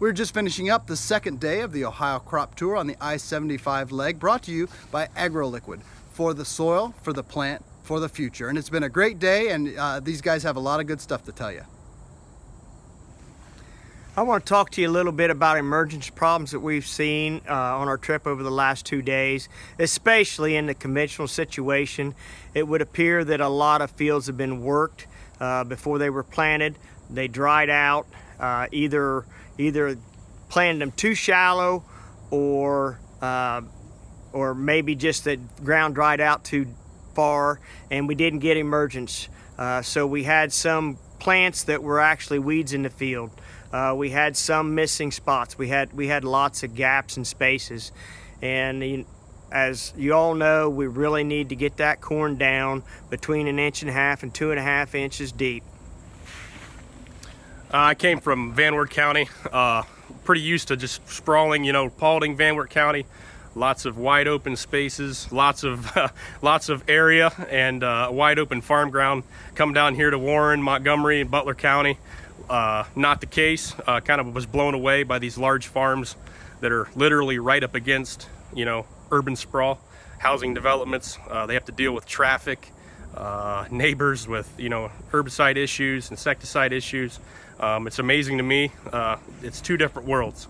We're just finishing up the second day of the Ohio Crop Tour on the I-75 leg, brought to you by AgroLiquid, for the soil, for the plant, for the future. And it's been a great day, and these guys have a lot of good stuff to tell you. I want to talk to you a little bit about emergence problems that we've seen on our trip over the last 2 days, especially in the conventional situation. It would appear that a lot of fields have been worked before they were planted. They dried out, either planted them too shallow, or maybe just the ground dried out too far, and we didn't get emergence. So we had some plants that were actually weeds in the field. We had some missing spots. We had lots of gaps and spaces, and as you all know, we really need to get that corn down between 1.5 inches and 2.5 inches deep. I came from Van Wert County, pretty used to just sprawling, Paulding, Van Wert County, lots of wide open spaces, lots of area, and wide open farm ground. Come down here to Warren, Montgomery, and Butler County. Not the case. Kind of was blown away by these large farms that are literally right up against, urban sprawl, housing developments. They have to deal with traffic, neighbors with, herbicide issues, insecticide issues. It's amazing to me. It's two different worlds.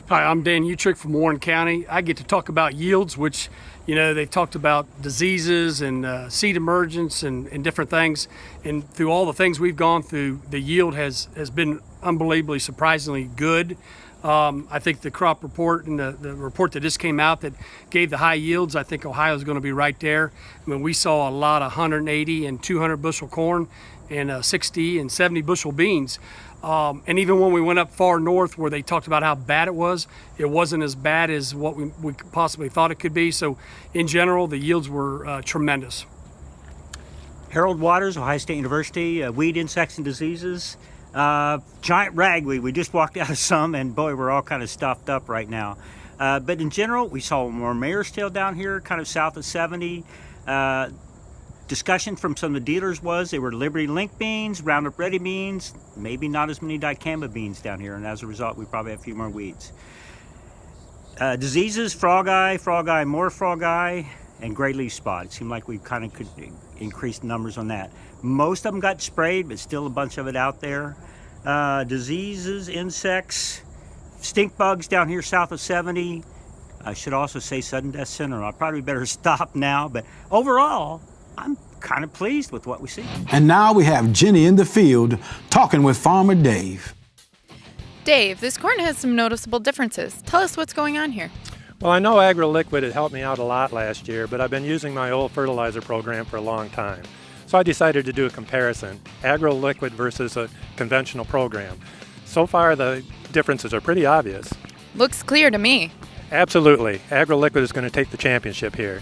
Hi, I'm Dan Utrick from Warren County. I get to talk about yields, which, they've talked about diseases and seed emergence and different things. And through all the things we've gone through, the yield has been unbelievably, surprisingly good. I think the crop report and the report that just came out that gave the high yields, I think Ohio's going to be right there. I mean, we saw a lot of 180 and 200 bushel corn and 60 and 70 bushel beans. And even when we went up far north where they talked about how bad it wasn't as bad as what we possibly thought it could be. So in general, the yields were tremendous. Harold Waters, Ohio State University, weed, insects, and diseases. Giant ragweed, we just walked out of some, and boy, we're all kind of stuffed up right now. But in general, we saw more mare's tail down here, kind of south of 70. Discussion from some of the dealers was they were Liberty Link beans, Roundup Ready beans, maybe not as many dicamba beans down here, and as a result, we probably have a few more weeds. Diseases, frog eye, more frog eye, and gray leaf spot. It seemed like we kind of could increase the numbers on that. Most of them got sprayed, but still a bunch of it out there. Diseases, insects, stink bugs down here south of 70. I should also say sudden death syndrome. I probably better stop now, but overall, I'm kind of pleased with what we see. And now we have Jenny in the field talking with Farmer Dave. Dave, this corn has some noticeable differences. Tell us what's going on here. Well, I know AgroLiquid had helped me out a lot last year, but I've been using my old fertilizer program for a long time. So I decided to do a comparison, AgroLiquid versus a conventional program. So far, the differences are pretty obvious. Looks clear to me. Absolutely. AgroLiquid is going to take the championship here.